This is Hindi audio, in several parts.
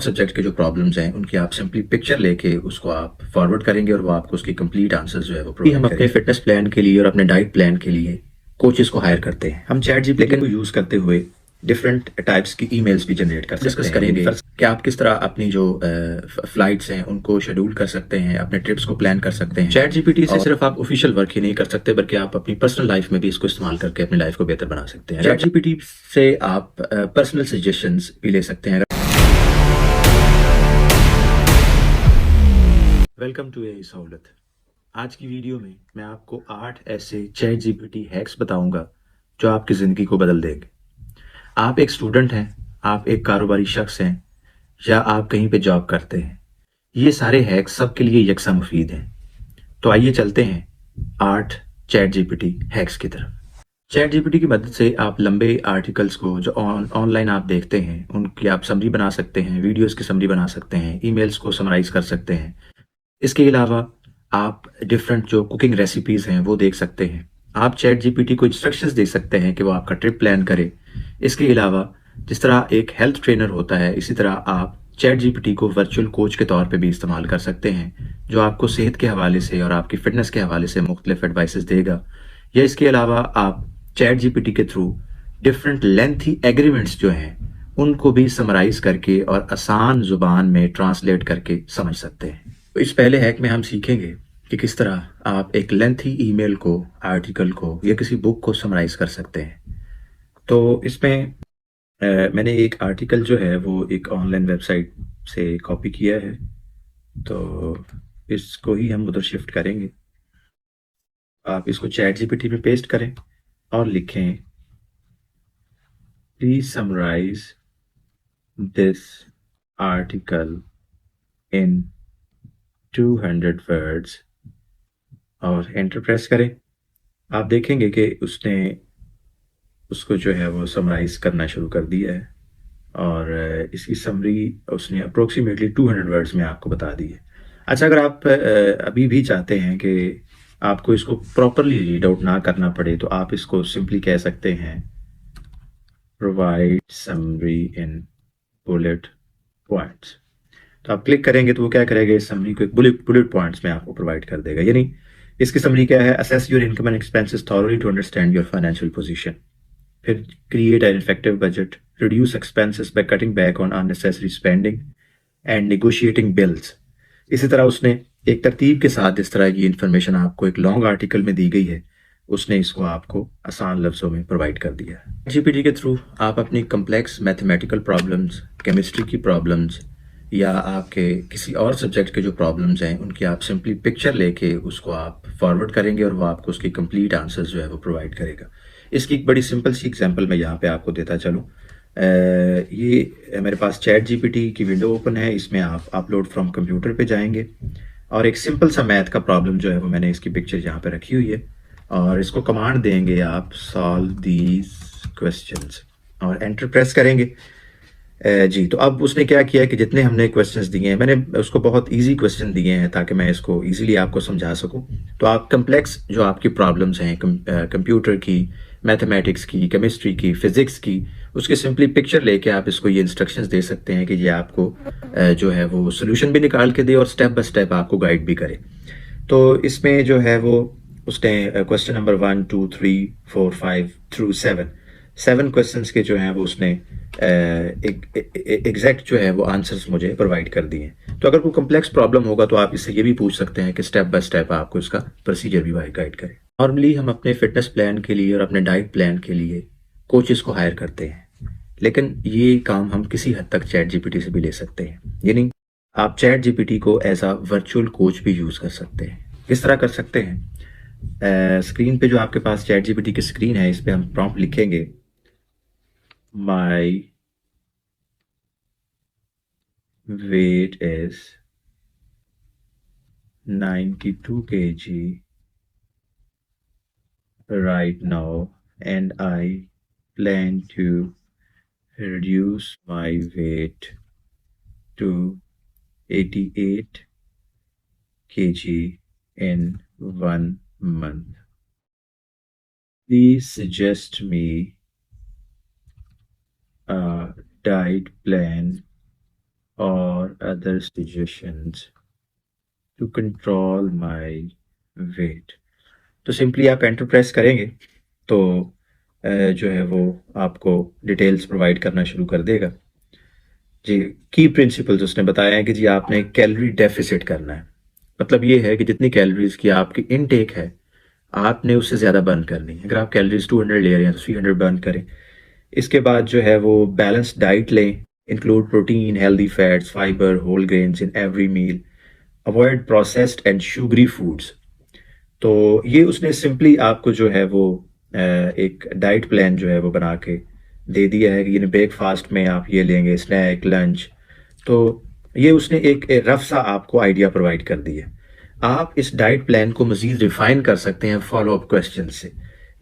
सब्जेक्ट के जो प्रॉब्लम्स हैं उनकी आप सिंपली पिक्चर लेके उसको आप फॉरवर्ड करेंगे और वो आपको उसकी कंप्लीट आंसर जो है वो प्रोवाइड करेंगे। हम अपने फिटनेस प्लान के लिए और अपने डाइट प्लान के लिए कोचेस को हायर करते हैं। हम चैट जीपीटी को यूज करते हुए डिफरेंट टाइप्स की ईमेल्स भी जनरेट कर सकते हैं। डिस्कस करेंगे कि आप किस तरह अपनी जो फ्लाइट्स हैं उनको शेड्यूल कर सकते हैं, अपने ट्रिप्स को प्लान कर सकते हैं। चैट जीपीटी से सिर्फ आप ऑफिशियल वर्क ही नहीं कर सकते बल्कि आप अपनी पर्सनल लाइफ में भी इसको इस्तेमाल करके अपनी लाइफ को बेहतर बना सकते हैं। चैट जीपीटी से आप पर्सनल सजेशंस भी ले सकते हैं। वेलकम टू एआई सहूलत। आज की वीडियो में मैं आपको 8 ऐसे चैट जीपीटी हैक्स बताऊंगा जो आपकी ज़िंदगी को बदल देंगे। आप एक स्टूडेंट हैं, आप एक कारोबारी शख्स हैं या आप कहीं पे जॉब करते हैं, ये सारे हैक्स सबके लिए यकसा मुफीद हैं। तो आइए चलते हैं 8 चैट जीपीटी हैक्स की तरफ। चैट जीपीटी की मदद से आप लंबे आर्टिकल्स को जो ऑनलाइन आप देखते हैं उनकी आप समरी बना सकते हैं, वीडियोस की समरी बना सकते हैं, ईमेल्स को समराइज कर सकते हैं। इसके अलावा आप डिफरेंट जो कुकिंग रेसिपीज हैं वो देख सकते हैं। आप चैट जीपीटी को इंस्ट्रक्शंस दे सकते हैं कि वो आपका ट्रिप प्लान करे। इसके अलावा जिस तरह एक हेल्थ ट्रेनर होता है, इसी तरह आप चैट जीपीटी को वर्चुअल कोच के तौर पे भी इस्तेमाल कर सकते हैं, जो आपको सेहत के हवाले से और आपकी फिटनेस के हवाले से मुख्तलिफ एडवाइसेस देगा। या इसके अलावा आप चैट जीपीटी के थ्रू डिफरेंट लेंथी एग्रीमेंट्स जो हैं उनको भी समराइज करके और आसान जुबान में ट्रांसलेट करके समझ सकते हैं। तो इस पहले हैक में हम सीखेंगे कि किस तरह आप एक लेंथी ईमेल को, आर्टिकल को या किसी बुक को समराइज कर सकते हैं। तो इसमें मैंने एक आर्टिकल जो है वो एक ऑनलाइन वेबसाइट से कॉपी किया है, तो इसको ही हम उधर शिफ्ट करेंगे। आप इसको चैट जीपीटी में पेस्ट करें और लिखें, please summarize this article in 200 words और एंटर प्रेस करें। आप देखेंगे कि उसने उसको जो है वो समराइज करना शुरू कर दिया है और इसकी समरी उसने अप्रोक्सीमेटली 200 वर्ड्स में आपको बता दी है। अच्छा, अगर आप अभी भी चाहते हैं कि आपको इसको प्रॉपरली रीड आउट ना करना पड़े तो आप इसको सिंपली कह सकते हैं, provide summary in bullet points. तो आप क्लिक करेंगे तो वो क्या करेगा, इस समरी को एक बुलेट पॉइंट्स में आपको प्रोवाइड कर देगा। यानी इसकी समरी क्या है, assess your income and expenses thoroughly to understand your financial position, फिर create an effective budget, reduce expenses by cutting back on unnecessary spending and negotiating bills. इसी तरह उसने एक तरतीब के साथ इस तरह की इंफॉर्मेशन आपको एक लॉन्ग आर्टिकल में दी गई है, उसने इसको आपको आसान लफ्जों में प्रोवाइड कर दिया है। जीपीटी के थ्रू आप अपनी कम्प्लेक्स मैथमेटिकल प्रॉब्लम्स, केमिस्ट्री की प्रॉब्लम्स या आपके किसी और सब्जेक्ट के जो प्रॉब्लम्स हैं उनकी आप सिंपली पिक्चर लेके उसको आप फॉरवर्ड करेंगे और वो आपको उसकी कंप्लीट आंसर्स जो है वो प्रोवाइड करेगा। इसकी एक बड़ी सिंपल सी एग्जांपल मैं यहाँ पे आपको देता चलूँ। ये मेरे पास चैट जीपीटी की विंडो ओपन है, इसमें आप अपलोड फ्रॉम कंप्यूटर पे जाएंगे और एक सिंपल सा मैथ का प्रॉब्लम जो है वो मैंने इसकी पिक्चर यहाँ पे रखी हुई है और इसको कमांड देंगे आप, सॉल्व दीज क्वेश्चंस, और एंटर प्रेस करेंगे। जी, तो अब उसने क्या किया कि जितने हमने क्वेश्चंस दिए हैं, मैंने उसको बहुत इजी क्वेश्चन दिए हैं ताकि मैं इसको इजीली आपको समझा सकूं। तो आप कम्प्लेक्स जो आपकी प्रॉब्लम्स हैं कंप्यूटर की, मैथमेटिक्स की, केमिस्ट्री की, फिजिक्स की, उसके सिंपली पिक्चर लेके आप इसको ये इंस्ट्रक्शंस दे सकते हैं कि ये आपको जो है वो सोल्यूशन भी निकाल के दे और स्टेप बाय स्टेप आपको गाइड भी करे। तो इसमें जो है वो उसने क्वेश्चन नंबर 1, 2, 3, 4, 5 थ्रू 7 क्वेश्चंस के जो हैं वो उसने एग्जैक्ट जो है वो आंसर्स मुझे प्रोवाइड कर दिए हैं। तो अगर कोई कम्प्लेक्स प्रॉब्लम होगा तो आप इससे ये भी पूछ सकते हैं कि स्टेप बाय स्टेप आपको इसका प्रोसीजर भी गाइड करें। नॉर्मली हम अपने फिटनेस प्लान के लिए और अपने डाइट प्लान के लिए कोचेस को हायर करते हैं, लेकिन ये काम हम किसी हद तक चैट जीपीटी से भी ले सकते हैं। यानी आप चैट जीपीटी को एज अ वर्चुअल कोच भी यूज कर सकते हैं। किस तरह कर सकते हैं, स्क्रीन पे जो आपके पास चैट जीपीटी की स्क्रीन है, इस पे हम प्रॉम्प्ट लिखेंगे, माई weight is 92 kg right now and I plan to reduce my weight to 88 kg in 1 month. Please suggest me a diet plan or other suggestions to control my weight। तो सिंपली आप एंटर प्रेस करेंगे तो जो है वो आपको डिटेल्स प्रोवाइड करना शुरू कर देगा। जी, की प्रिंसिपल्स उसने बताया है कि जी आपने कैलोरी डेफिसिट करना है। मतलब ये है कि जितनी कैलोरीज की आपकी इनटेक है आपने उससे ज़्यादा बर्न करनी है। अगर आप कैलोरीज 200 ले रहे हैं तो 300 बर्न करें। इसके बाद जो है वो बैलेंस्ड डाइट लें, include protein, healthy fats, fibre, whole grains in every meal, avoid processed and sugary foods. तो ये उसने सिंपली आपको जो है वो एक डाइट प्लान जो है वो बना के दे दिया है कि ब्रेकफास्ट में आप ये लेंगे, स्नैक, लंच। तो ये उसने एक रफ सा आपको आइडिया प्रोवाइड कर दिया। आप इस डाइट प्लान को मजीद रिफाइन कर सकते हैं फॉलो अप क्वेश्चन से।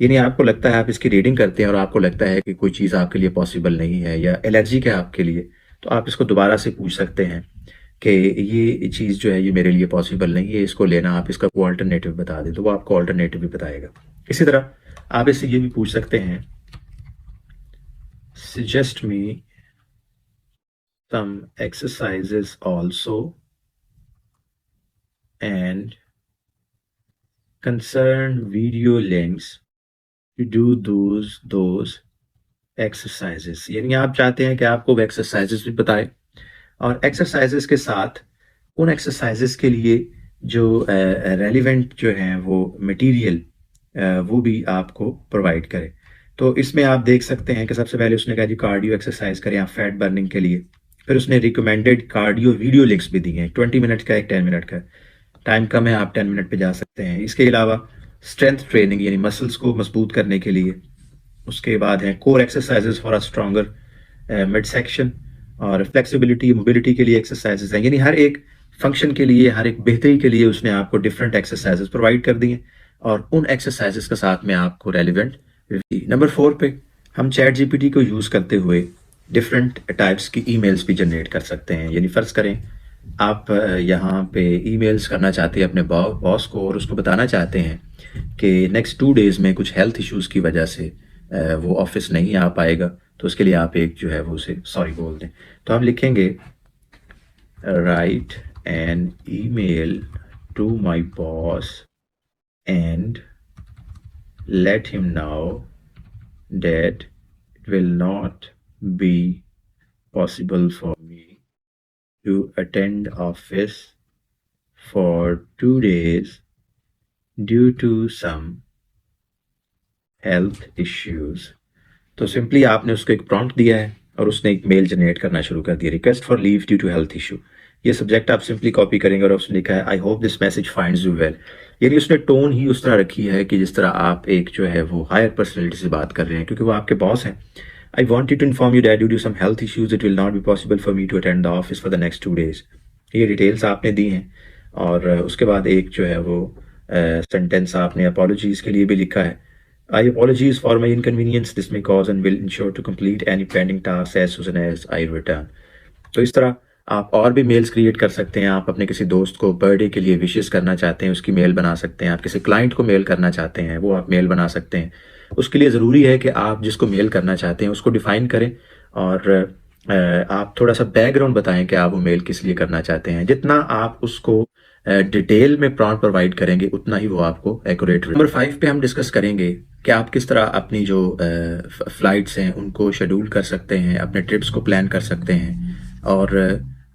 यानी आपको लगता है आप इसकी रीडिंग करते हैं और आपको लगता है कि कोई चीज़ आपके लिए पॉसिबल नहीं है या एलर्जिक है आपके लिए, तो आप इसको दोबारा से पूछ सकते हैं कि ये चीज़ जो है ये मेरे लिए पॉसिबल नहीं है, इसको लेना, आप इसका कोई अल्टरनेटिव बता दें, तो वो आपको अल्टरनेटिव भी बताएगा। इसी तरह आप इससे ये भी पूछ सकते हैं, suggest me some exercises also and concern video links to do those exercises। यानी आप चाहते हैं कि आपको वो एक्सरसाइजेस भी बताए और एक्सरसाइजेस के साथ उन एक्सरसाइजेस के लिए जो रेलिवेंट जो हैं वो मटेरियल वो भी आपको प्रोवाइड करे। तो इसमें आप देख सकते हैं कि सबसे पहले उसने कहा जी कार्डियो एक्सरसाइज करें आप फैट बर्निंग के लिए। फिर उसने रिकमेंडेड कार्डियो वीडियो लिंक्स भी दिए हैं, 20 मिनट का, एक 10 मिनट का। टाइम कम है, आप 10 मिनट पे जा सकते हैं। इसके अलावा स्ट्रेंथ ट्रेनिंग यानी मसल्स को मजबूत करने के लिए। उसके बाद है core exercises for a stronger mid section, और फ्लेक्सिबिलिटी, मोबिलिटी के लिए एक्सरसाइजेज हैं। यानी हर एक फंक्शन के लिए, हर एक बेहतरी के लिए उसने आपको डिफरेंट एक्सरसाइजेज प्रोवाइड कर दिए और उन एक्सरसाइजेज के साथ में आपको रेलिवेंट। नंबर 4 पे हम चैट जीपीटी को यूज़ करते हुए डिफरेंट टाइप्स की ईमेल्स भी जनरेट कर सकते हैं। यानी फ़र्ज़ करें आप यहाँ पे ईमेल्स करना चाहते हैं अपने बॉस को और उसको बताना चाहते हैं कि नेक्स्ट 2 डेज़ में कुछ हेल्थ इश्यूज़ की वजह से वो ऑफिस नहीं आ पाएगा, तो उसके लिए आप एक जो है वो उसे सॉरी बोल दें। तो हम लिखेंगे write an email to my boss and let him know that it will not be possible for me to attend office for 2 days due to some health issues। तो सिंपली आपने उसको एक प्रॉम्प्ट दिया है और उसने एक मेल जनरेट करना शुरू कर दिया, request for leave due to health issue. ये सब्जेक्ट आप सिंपली कॉपी करेंगे और उसने लिखा है I hope this message finds you well. यानी उसने टोन ही उस तरह रखी है कि जिस तरह आप एक जो है वो हायर पर्सनैलिटी से बात कर रहे हैं, क्योंकि वो आपके बॉस हैं। I wanted to inform you that due to some health issues it will not be possible for me to attend the office for the next 2 days. ये डिटेल्स आपने दी हैं और उसके बाद एक जो है वो सेंटेंस आपने अपॉलॉजीज के लिए भी लिखा है। I apologize for my inconvenience this may cause and will ensure to complete any pending tasks as soon as I return। तो इस तरह आप और भी मेल्स क्रिएट कर सकते हैं। आप अपने किसी दोस्त को बर्थडे के लिए विशेस करना चाहते हैं, उसकी मेल बना सकते हैं। आप किसी क्लाइंट को मेल करना चाहते हैं, वो आप मेल बना सकते हैं। उसके लिए ज़रूरी है कि आप जिसको मेल करना चाहते हैं उसको डिफ़ाइन करें और आप थोड़ा सा बैकग्राउंड बताएं कि आप वो मेल किस लिए करना चाहते हैं। जितना आप उसको डिटेल में प्रॉम्प्ट प्रोवाइड करेंगे उतना ही वो आपको एक्यूरेट। नंबर 5 पे हम डिस्कस करेंगे कि आप किस तरह अपनी जो फ्लाइट्स हैं उनको शेड्यूल कर सकते हैं, अपने ट्रिप्स को प्लान कर सकते हैं और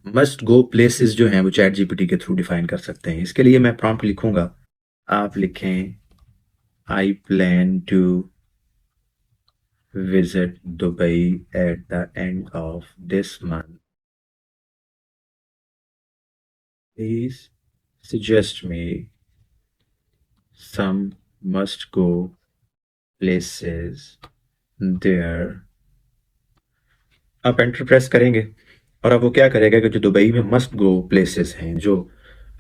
मस्ट गो प्लेसेस जो हैं वो चैट जीपीटी के थ्रू डिफाइन कर सकते हैं। इसके लिए मैं प्रॉम्प्ट लिखूंगा, आप लिखें I plan to visit Dubai at the end of this month, please suggest me some must go places there। आप एंटर प्रेस करेंगे और अब वो क्या करेगा कि जो दुबई में मस्ट गो प्लेसेस हैं, जो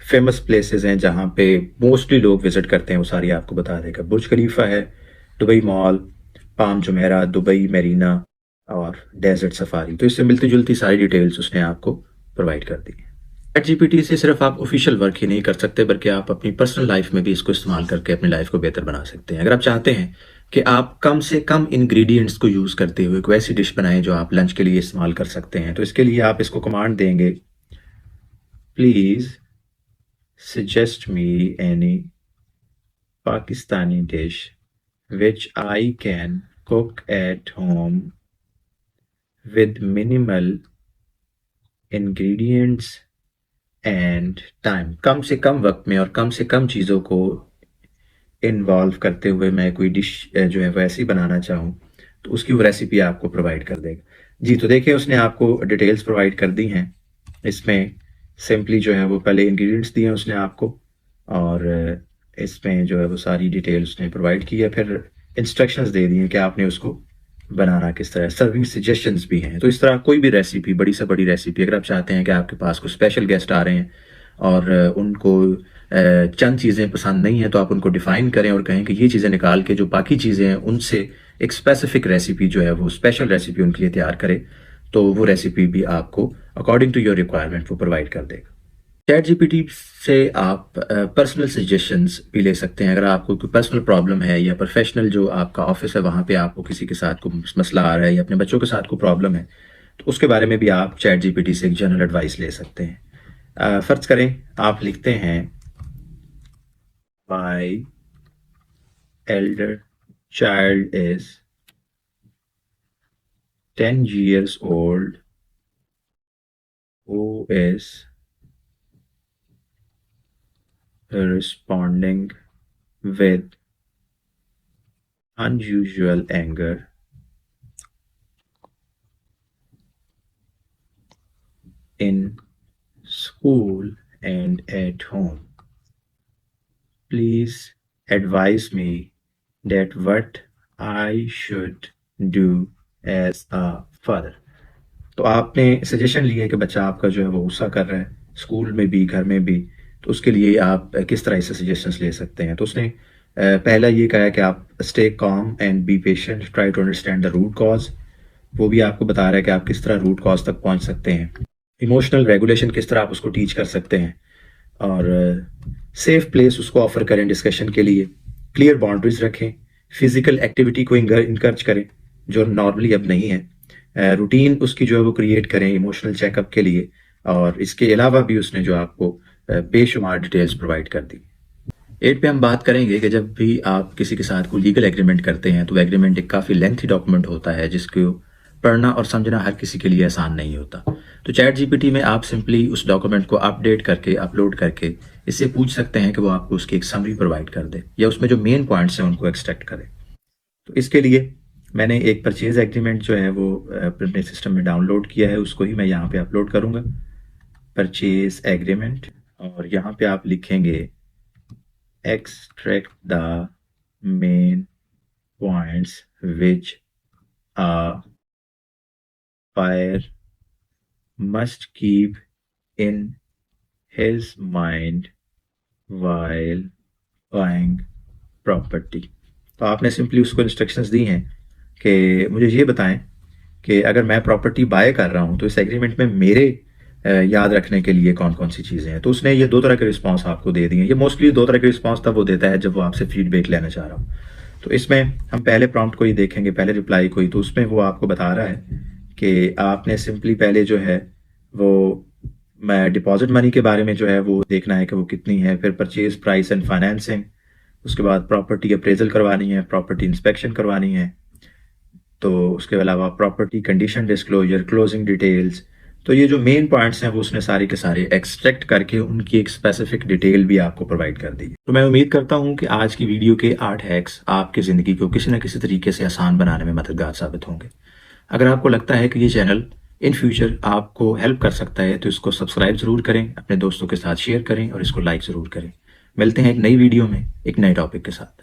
फेमस प्लेसेस हैं जहाँ पे मोस्टली लोग विजिट करते हैं, वो सारी आपको बता देगा। बुर्ज खलीफा है, Dubai mall, palm Jumeirah, Dubai Mirena और डेजर्ट सफारी। तो इससे मिलती जुलती सारी डिटेल्स उसने आपको प्रोवाइड कर दी है। चैट जीपीटी से सिर्फ आप ऑफिशियल वर्क ही नहीं कर सकते बल्कि आप अपनी पर्सनल लाइफ में भी इसको इस्तेमाल करके अपनी लाइफ को बेहतर बना सकते हैं। अगर आप चाहते हैं कि आप कम से कम इंग्रेडिएंट्स को यूज़ करते हुए कोई ऐसी डिश बनाएं जो आप लंच के लिए इस्तेमाल कर सकते हैं। तो इसके लिए आप इसको कमांड देंगे, please suggest me any Pakistani dish which I can cook at home with minimal ingredients and time। कम से कम वक्त में और कम से कम चीज़ों को इन्वॉल्व करते हुए मैं कोई डिश जो है वैसी बनाना चाहूँ तो उसकी वो रेसिपी आपको प्रोवाइड कर देगा। जी, तो देखिए उसने आपको डिटेल्स प्रोवाइड कर दी हैं। इसमें सिंपली जो है वो पहले इंग्रेडिएंट्स दिए हैं उसने आपको, और इसमें जो है वो सारी डिटेल उसने प्रोवाइड की है। फिर इंस्ट्रक्शंस दे दिए कि आपने उसको बनाना किस तरह। सर्विंग सजेशंस भी हैं। तो इस तरह कोई भी रेसिपी, बड़ी से बड़ी रेसिपी, अगर आप चाहते हैं कि आपके पास कोई स्पेशल गेस्ट आ रहे हैं और उनको चंद चीज़ें पसंद नहीं है, तो आप उनको डिफ़ाइन करें और कहें कि ये चीज़ें निकाल के जो बाकी चीज़ें हैं उनसे एक स्पेसिफिक रेसिपी जो है वो स्पेशल रेसिपी उनके लिए तैयार करें, तो वो रेसिपी भी आपको अकॉर्डिंग टू योर रिक्वायरमेंट वो प्रोवाइड कर देगा। चैट जीपीटी से आप पर्सनल सजेशंस भी ले सकते हैं। अगर आपको कोई पर्सनल प्रॉब्लम है या प्रोफेशनल जो आपका ऑफिस है वहाँ पे आपको किसी के साथ कोई मसला आ रहा है या अपने बच्चों के साथ कोई प्रॉब्लम है, तो उसके बारे में भी आप चैट जीपीटी से एक जनरल एडवाइस ले सकते हैं। फ़र्ज करें आप लिखते हैं, my elder child is 10 years old who is responding with unusual anger in school and at home. Please advise me that what I should do as a father. तो आपने सजेशन लिया कि बच्चा आपका जो है वो गुस्सा कर रहा है स्कूल में भी घर में भी, तो उसके लिए आप किस तरह से सजेशंस ले सकते हैं। तो उसने पहला ये कहा कि आप stay calm and be patient, try to understand the root cause. वो भी आपको बता रहा है कि आप किस तरह रूट कॉज तक पहुंच सकते हैं। इमोशनल रेगुलेशन किस तरह आप उसको टीच कर सकते हैं, और सेफ प्लेस उसको ऑफर करें डिस्कशन के लिए। क्लियर बाउंड्रीज रखें। फिजिकल एक्टिविटी को इंकरेज करें जो नॉर्मली अब नहीं है। रूटीन उसकी जो है वो क्रिएट करें इमोशनल चेकअप के लिए, और इसके अलावा भी उसने जो आपको बेशुमार डिटेल्स प्रोवाइड कर दी। 8 पे हम बात करेंगे कि जब भी आप किसी के साथ कोई लीगल एग्रीमेंट करते हैं तो एग्रीमेंट एक काफ़ी लेंथी डॉक्यूमेंट होता है जिसको पढ़ना और समझना हर किसी के लिए आसान नहीं होता। तो चैट जीपीटी में आप सिंपली उस डॉक्यूमेंट को अपडेट करके, अपलोड करके इससे पूछ सकते हैं कि वो आपको उसकी एक समरी प्रोवाइड कर दे या उसमें जो मेन पॉइंट्स हैं उनको एक्सट्रैक्ट करे। तो इसके लिए मैंने एक परचेज एग्रीमेंट जो है वो अपने सिस्टम में डाउनलोड किया है, उसको ही मैं यहाँ पे अपलोड करूँगा, परचेज एग्रीमेंट। और यहाँ पे आप लिखेंगे extract the main points which a buyer must keep in his mind while buying property. तो आपने सिंपली उसको इंस्ट्रक्शंस दी हैं कि मुझे ये बताएं कि अगर मैं प्रॉपर्टी बाय कर रहा हूं तो इस एग्रीमेंट में मेरे याद रखने के लिए कौन कौन सी चीज़ें हैं। तो उसने ये 2 तरह के रिस्पांस आपको दे दिए। ये मोस्टली 2 तरह के रिस्पांस तब वो देता है जब वो आपसे फीडबैक लेना चाह रहा हो। तो इसमें हम पहले प्रॉम्प्ट को ही देखेंगे, पहले रिप्लाई को ही। तो उसमें वो आपको बता रहा है कि आपने सिंपली पहले जो है वो डिपॉजिट मनी के बारे में जो है वो देखना है कि वो कितनी है, फिर परचेज प्राइस एंड फाइनेंसिंग, उसके बाद प्रॉपर्टी अप्रेजल करवानी है, प्रॉपर्टी इंस्पेक्शन करवानी है, तो उसके अलावा property condition disclosure, closing details. तो ये जो मेन पॉइंट्स हैं वो उसने सारे के सारे एक्सट्रैक्ट करके उनकी एक स्पेसिफिक डिटेल भी आपको प्रोवाइड कर दी। तो मैं उम्मीद करता हूं कि आज की वीडियो के 8 हैक्स आपकी ज़िंदगी को किसी न किसी तरीके से आसान बनाने में मददगार साबित होंगे। अगर आपको लगता है कि ये चैनल इन फ्यूचर आपको हेल्प कर सकता है तो इसको सब्सक्राइब ज़रूर करें, अपने दोस्तों के साथ शेयर करें और इसको लाइक ज़रूर करें। मिलते हैं एक नई वीडियो में एक नए टॉपिक के साथ।